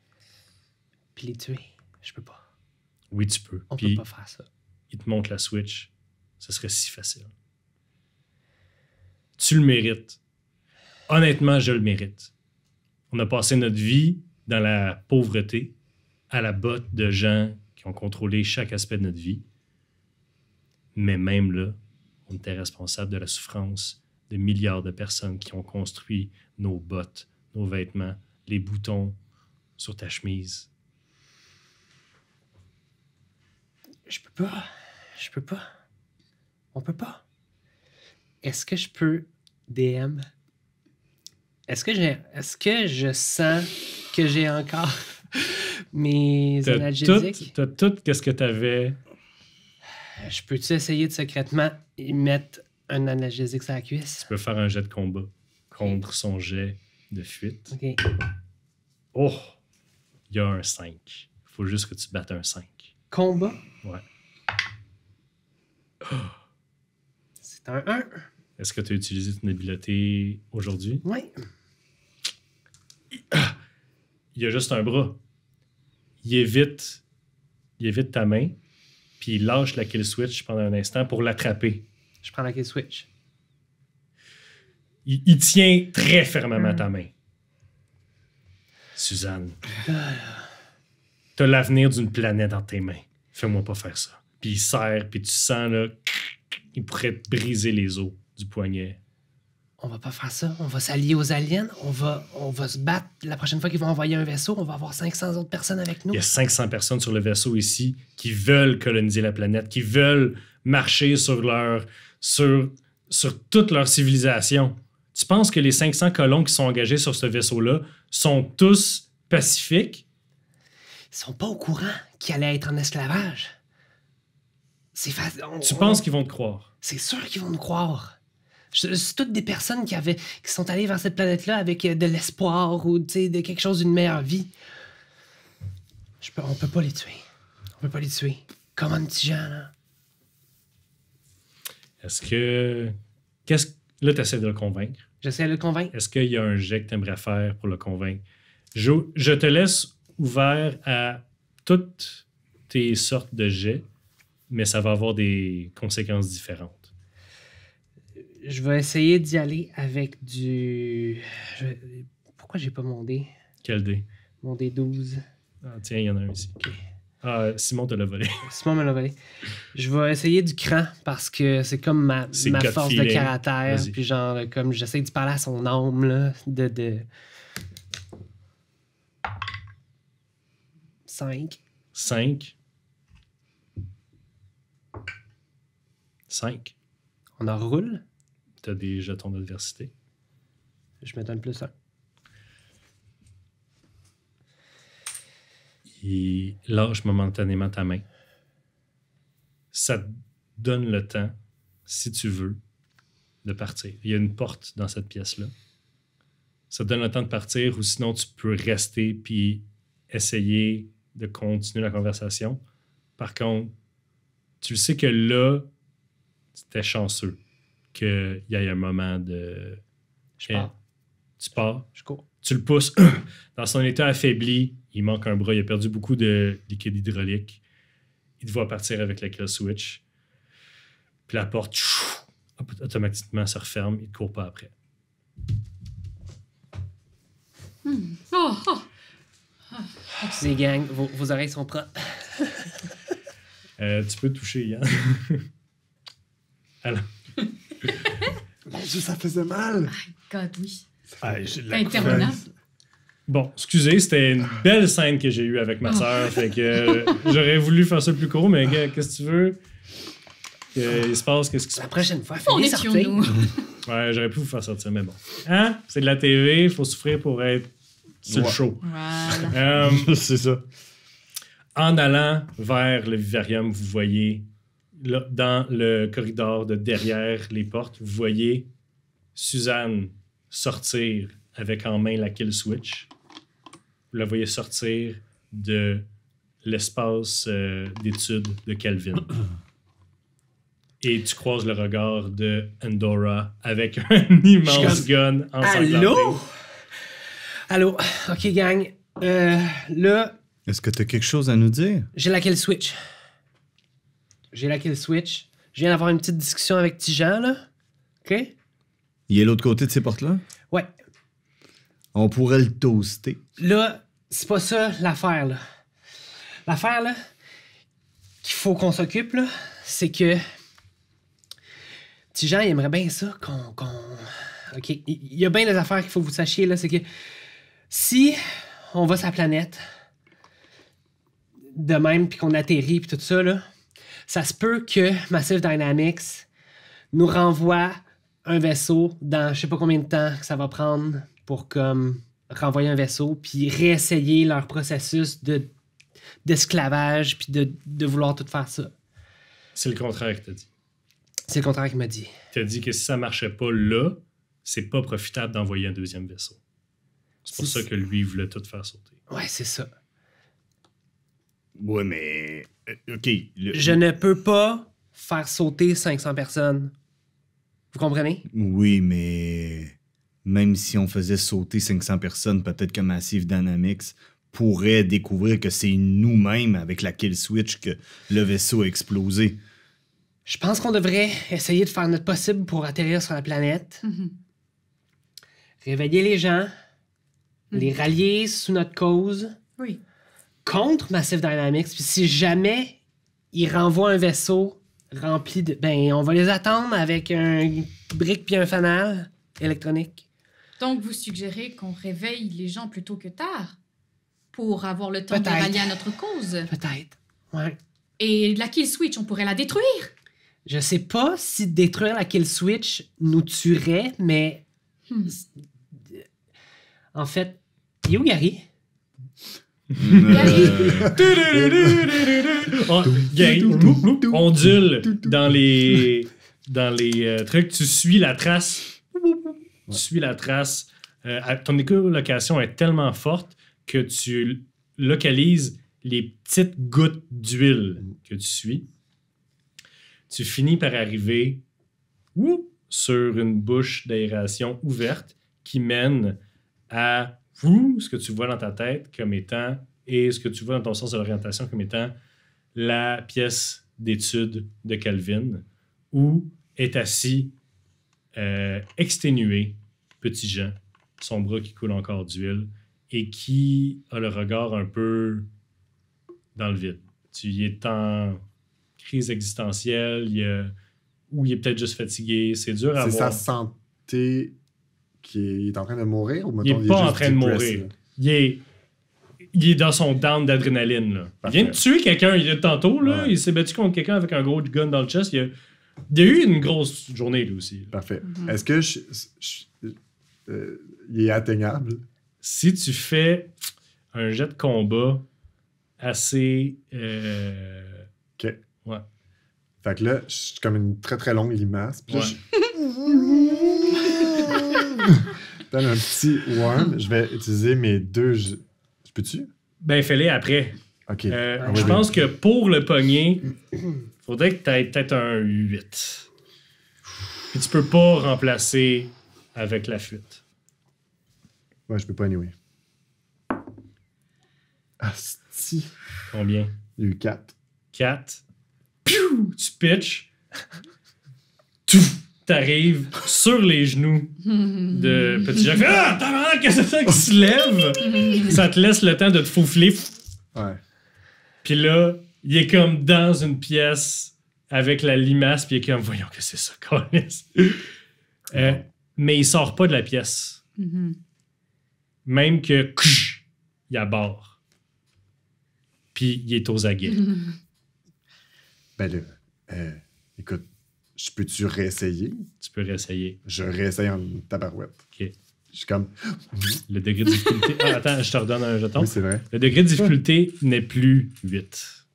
puis les tuer. Je peux pas. Oui, tu peux. On Puis peut pas faire ça. ils te montrent la Switch. Ce serait si facile. Tu le mérites. Honnêtement, je le mérite. On a passé notre vie dans la pauvreté, à la botte de gens qui ont contrôlé chaque aspect de notre vie. Mais même là, on était responsable de la souffrance de milliards de personnes qui ont construit nos bottes, nos vêtements, les boutons sur ta chemise. Je peux pas. Je peux pas. On peut pas. Est-ce que je peux DM? Est-ce que je sens que j'ai encore mes analgésiques? T'as tout qu'est-ce que t'avais. Je peux-tu essayer de secrètement y mettre un analgésique sur la cuisse? Tu peux faire un jet de combat contre son jet de fuite. OK. Oh! Il y a un 5. Faut juste que tu battes un 5. Combat? Ouais. C'est un 1. Est-ce que tu as utilisé ton habileté aujourd'hui? Oui. Il y a juste un bras. Il évite ta main, puis il lâche la kill switch pendant un instant pour l'attraper. Je prends la kill switch. Il tient très fermement ta main. Suzanne, t'as l'avenir d'une planète dans tes mains. Fais-moi pas faire ça. Puis il serre, puis tu sens, là, il pourrait te briser les os du poignet. On va pas faire ça. On va s'allier aux aliens. On va se battre. La prochaine fois qu'ils vont envoyer un vaisseau, on va avoir 500 autres personnes avec nous. Il y a 500 personnes sur le vaisseau ici qui veulent coloniser la planète, qui veulent marcher sur toute leur civilisation. Tu penses que les 500 colons qui sont engagés sur ce vaisseau-là sont tous pacifiques? Ils sont pas au courant qu'ils allaient être en esclavage. C'est facile. Tu penses qu'ils vont te croire? C'est sûr qu'ils vont nous croire. C'est toutes des personnes qui sont allées vers cette planète-là avec de l'espoir ou de quelque chose d'une meilleure vie. On peut pas les tuer. On peut pas les tuer. Comme un petit gens, là. Est-ce que... Là, tu essaies de le convaincre. J'essaie de le convaincre. Est-ce qu'il y a un jet que tu aimerais faire pour le convaincre? Je te laisse ouvert à toutes tes sortes de jets, mais ça va avoir des conséquences différentes. Je vais essayer d'y aller avec du... Pourquoi j'ai pas mon dé? Quel dé? Mon dé 12. Ah, tiens, il y en a un ici. OK. Ah, Simon te l'a volé. Simon me l'a volé. Je vais essayer du cran parce que c'est comme ma gut force feeling. de caractère. Vas-y. Puis genre, comme j'essaie de parler à son âme, là, de... 5. 5. On en roule. Tu as des jetons d'adversité. Je me donne plus 1. Il lâche momentanément ta main. Ça te donne le temps, si tu veux, de partir. Il y a une porte dans cette pièce-là. Ça te donne le temps de partir ou sinon tu peux rester puis essayer de continuer la conversation. Par contre, tu sais que là, c'était chanceux qu'il y ait un moment de... Je pars. Tu pars. Je cours. Tu le pousses dans son état affaibli. Il manque un bras. Il a perdu beaucoup de liquide hydraulique. Il te voit partir avec la kill switch. Puis la porte automatiquement se referme. Il ne court pas après. Excusez, gang, vos oreilles sont propres. Tu peux toucher, Yann. Alors. Mon Dieu, ça faisait mal! God, oui. Ah, j'ai de la Interminable. Bon, excusez, c'était une belle scène que j'ai eue avec ma sœur. Fait que j'aurais voulu faire ça plus court, mais gars, qu'est-ce que tu veux? Il se passe, qu'est-ce qui se La passe? prochaine fois, On fais-les est sortir. nous. Ouais, j'aurais pu vous faire sortir, mais bon. Hein? C'est de la TV, il faut souffrir pour être sur le Ouais. show. Voilà. C'est ça. En allant vers le vivarium, vous voyez, là, dans le corridor de derrière les portes, vous voyez Suzanne sortir avec en main la kill switch. Vous la voyez sortir de l'espace d'études de Calvin. Et tu croises le regard de Endora avec un immense gun ensanglanté. Allô? Allô? OK, gang. Là, Est-ce que tu as quelque chose à nous dire? j'ai la kill switch. J'ai la kill switch. Je viens d'avoir une petite discussion avec Tijan, là. OK? Il est l'autre côté de ces portes-là? Ouais. On pourrait le toaster. Là, c'est pas ça l'affaire, là. L'affaire, là, qu'il faut qu'on s'occupe, là, c'est que Tijan, il aimerait bien ça qu'on... OK, il y a bien des affaires qu'il faut que vous sachiez, là, c'est que si on va sur la planète de même, puis qu'on atterrit, puis tout ça, là, ça se peut que Massive Dynamics nous renvoie un vaisseau dans je sais pas combien de temps que ça va prendre pour comme renvoyer un vaisseau, puis réessayer leur processus d'esclavage, puis de vouloir tout faire ça. C'est le contraire que t'as dit. C'est le contraire qu'il m'a dit. T'as dit que si ça marchait pas là, c'est pas profitable d'envoyer un deuxième vaisseau. C'est pour ça que lui, il voulait tout faire sauter. Ouais, c'est ça. Ouais, mais... OK. Je ne peux pas faire sauter 500 personnes. Vous comprenez? Oui, mais... Même si on faisait sauter 500 personnes, peut-être que Massive Dynamics pourrait découvrir que c'est nous-mêmes, avec la kill switch, que le vaisseau a explosé. Je pense qu'on devrait essayer de faire notre possible pour atterrir sur la planète. Réveiller les gens, les rallier sous notre cause Oui. contre Massive Dynamics. Puis si jamais ils renvoient un vaisseau rempli de... Ben, on va les attendre avec un brique puis un fanal électronique. Donc, vous suggérez qu'on réveille les gens plutôt que tard pour avoir le temps de les Peut-être. rallier à notre cause. Peut-être. Ouais. Et la kill switch, on pourrait la détruire. Je sais pas si détruire la kill switch nous tuerait, mais... En fait, il est où Gary? Gary ondule dans les trucs. Tu suis la trace. Tu suis la trace. Ton écolocation est tellement forte que tu localises les petites gouttes d'huile que tu suis. Tu finis par arriver sur une bouche d'aération ouverte qui mène à ce que tu vois dans ta tête comme étant, et ce que tu vois dans ton sens de l'orientation comme étant la pièce d'étude de Calvin, où est assis, exténué, petit Jean, son bras qui coule encore d'huile, et qui a le regard un peu dans le vide. Il est en crise existentielle, ou il est peut-être juste fatigué. C'est dur à C'est voir. sa santé qui est en train de mourir ou Il mettons, n'est pas en juste train de depressed, mourir. là? Il est dans son down d'adrénaline. Là. Il vient de tuer quelqu'un il y a tantôt. Là. Ouais. Il s'est battu contre quelqu'un avec un gros gun dans le chest. Il y a eu une grosse journée, lui aussi. Là. Parfait. Est-ce que il est atteignable? Si tu fais un jet de combat assez... OK. Ouais. Fait que là, je suis comme une très très longue limace. Puis là, Ouais. je donne un petit worm. Je vais utiliser mes deux... Je peux-tu? Ben, fais-les après. OK. Je pense que pour le pogner, faudrait que tu aies peut-être un 8. Puis tu peux pas remplacer avec la fuite. Ouais, je peux pas anyway. Ah, si. Combien? Il y a eu 4. 4. Piou! Tu pitches. T'arrives sur les genoux de Petit Jacques. Ah! Tabarnak, qu'est-ce que c'est ça qui se lève? Ça te laisse le temps de te faufiler. Ouais. Puis là, il est comme dans une pièce avec la limace, puis il est comme, voyons que c'est ça, câlisse. Mais il sort pas de la pièce. même que il aborde. Puis il est aux aguets. Ben là, écoute, je peux-tu réessayer? Tu peux réessayer. Je réessaye en tabarouette. OK. Je suis comme... Le degré de difficulté... Ah, attends, je te redonne un jeton. Oui, c'est vrai. Le degré de difficulté n'est plus 8.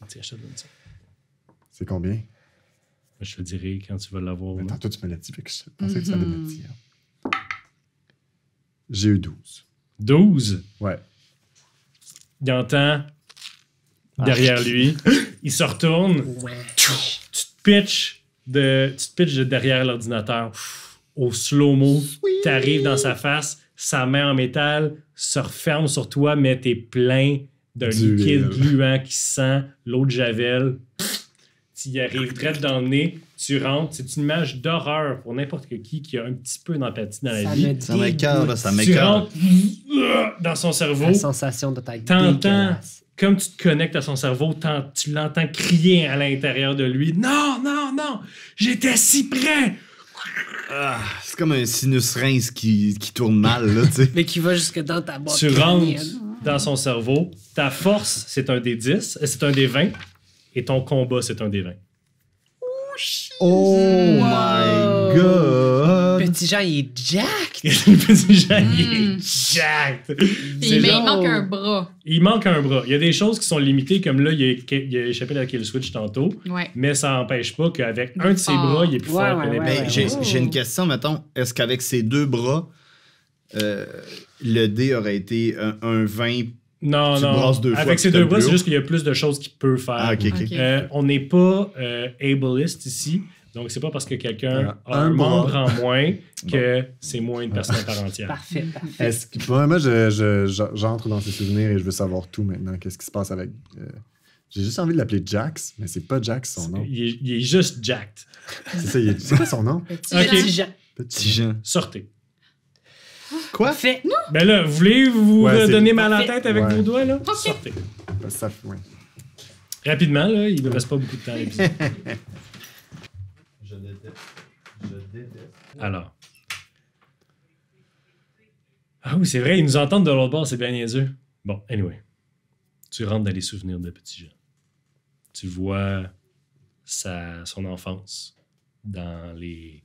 Tiens, je te donne ça. C'est combien? Je te le dirai quand tu vas l'avoir. Mais tantôt, tu me l'as dit, fait que je pensais que tu allais me le dire. J'ai eu 12. 12. Ouais. Il entend derrière lui. Il se retourne. Ouais. Tu te pitches de derrière l'ordinateur au slow-mo. Tu arrives dans sa face. Sa main en métal se referme sur toi, mais t'es plein d'un liquide gluant qui sent l'eau de Javel. Tu y arrives direct dans le nez. Tu rentres. C'est une image d'horreur pour n'importe qui a un petit peu d'empathie dans la vie. Ça m'écoeure, là, ça Tu m'écoeure. rentres dans son cerveau. La sensation de ta T'entends, dégueulasse. comme tu te connectes à son cerveau, tu l'entends crier à l'intérieur de lui. Non, non, non, j'étais si près. Ah, c'est comme un sinus rince qui tourne mal, là, tu sais. Mais qui va jusque dans ta boîte Tu crânienne. rentres dans son cerveau. Ta force, c'est un des 10, c'est un des 20. Et ton combat, c'est un des 20. Oh my god! Petit Jean, il est jacked. Le petit Jean, il est jacked. C'est Mais genre- il manque un bras. il manque un bras. Il y a des choses qui sont limitées, comme là, il a échappé de la kill switch tantôt. Ouais. Mais ça n'empêche pas qu'avec un de ses fort. bras, il est plus Ouais, fort ouais, que les ouais, bras. Mais j'ai ouais. j'ai une question, mettons. Est-ce qu'avec ses deux bras, le dé aurait été un 20? Non, Tu non. brasses deux fois, Avec puis ses t'as deux le bras, plus c'est haut. juste qu'il y a plus de choses qu'il peut faire. Ah, ok, ok. Ok. On n'est pas ableist ici, donc c'est pas parce que quelqu'un a un Un bras. membre en moins que c'est moins une personne à part entière. Parfait, parfait. Est-ce que... Moi, j'entre dans ses souvenirs et je veux savoir tout maintenant. Qu'est-ce qui se passe avec... J'ai juste envie de l'appeler Jax, mais c'est pas Jax son nom. Il est juste jacked. C'est ça, c'est quoi son nom? Petit Ok. Petit Jean. Jean. Petit Jean. Sortez. Quoi? Parfait. Ben là, voulez-vous Ouais, c'est- donner mal à la Parfait. tête avec Ouais. vos doigts, là? Ok. Sortez. Ça, ouais. Rapidement, là, il ne reste pas beaucoup de temps à l'épisode. Je déteste. Alors. Ah oui, c'est vrai, ils nous entendent de l'autre bord, c'est bien niaiseux. Bon, anyway. Tu rentres dans les souvenirs de Petit Jean. Tu vois son enfance dans les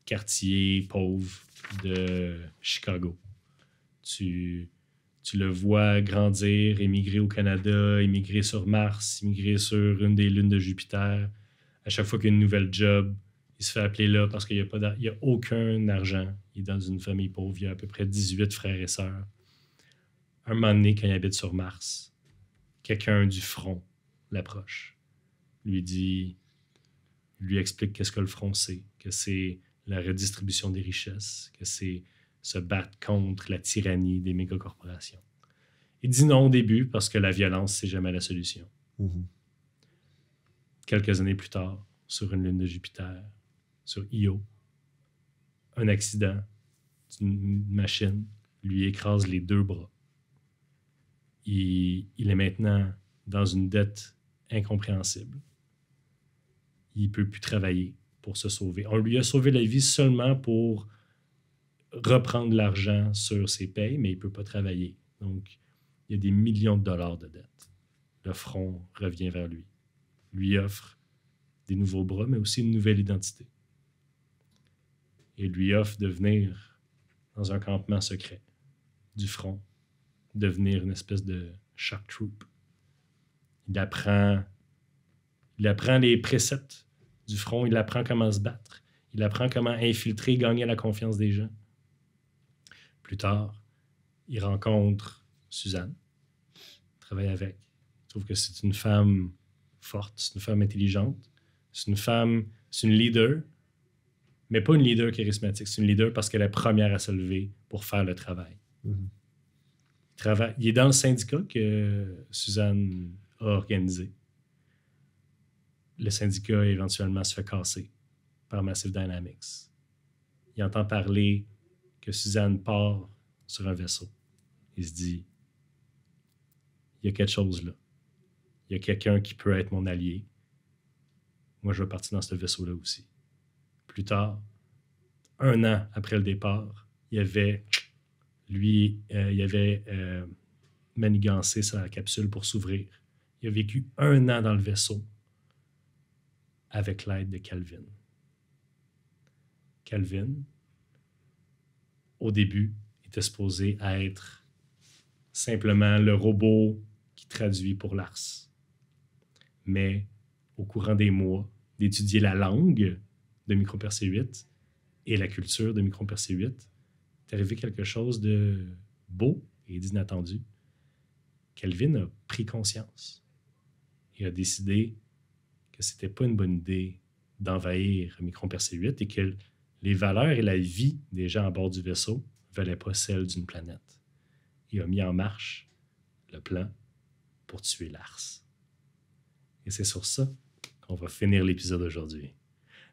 quartiers pauvres de Chicago. Tu le vois grandir, émigrer au Canada, émigrer sur Mars, émigrer sur une des lunes de Jupiter. À chaque fois qu'il y a une nouvelle job, il se fait appeler là parce qu'il n'y a aucun argent. Il est dans une famille pauvre. Il y a à peu près 18 frères et sœurs. Un moment donné, quand il habite sur Mars, quelqu'un du front l'approche. Lui explique qu'est-ce que le front c'est, que c'est la redistribution des richesses, que c'est se battre contre la tyrannie des mégacorporations. Il dit non au début parce que la violence, c'est jamais la solution. Mhm. Quelques années plus tard, sur une lune de Jupiter, sur Io, un accident d'une machine lui écrase les deux bras. Il est maintenant dans une dette incompréhensible. Il ne peut plus travailler pour se sauver. On lui a sauvé la vie seulement pour reprendre l'argent sur ses payes, mais il ne peut pas travailler. Donc, il y a des millions de dollars de dettes. Le front revient vers lui. Lui offre des nouveaux bras, mais aussi une nouvelle identité. Et lui offre de venir dans un campement secret du front, devenir une espèce de shock troop. Il apprend les préceptes du front, il apprend comment se battre, il apprend comment infiltrer, gagner la confiance des gens. Plus tard, il rencontre Suzanne, il travaille avec. Il trouve que c'est une femme forte, c'est une femme intelligente, c'est une leader, mais pas une leader charismatique, c'est une leader parce qu'elle est première à se lever pour faire le travail. Mhm. Il est dans le syndicat que Suzanne a organisé. Le syndicat éventuellement se fait casser par Massive Dynamics. Il entend parler que Suzanne part sur un vaisseau. Il se dit, il y a quelque chose là. Il y a quelqu'un qui peut être mon allié. Moi, je vais partir dans ce vaisseau-là aussi. Plus tard, 1 an après le départ, il y avait Lui, il avait manigancé sa capsule pour s'ouvrir. Il a vécu 1 an dans le vaisseau avec l'aide de Calvin. Calvin, au début, était supposé être simplement le robot qui traduit pour Lars. Mais au courant des mois, d'étudier la langue de Micropercé 8 et la culture de Micropercé 8, est arrivé quelque chose de beau et d'inattendu. Calvin a pris conscience et a décidé que c'était pas une bonne idée d'envahir Micropercé 8 et que les valeurs et la vie des gens à bord du vaisseau ne valaient pas celles d'une planète. Il a mis en marche le plan pour tuer Lars. Et c'est sur ça qu'on va finir l'épisode aujourd'hui.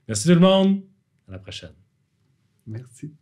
Merci tout le monde. À la prochaine. Merci.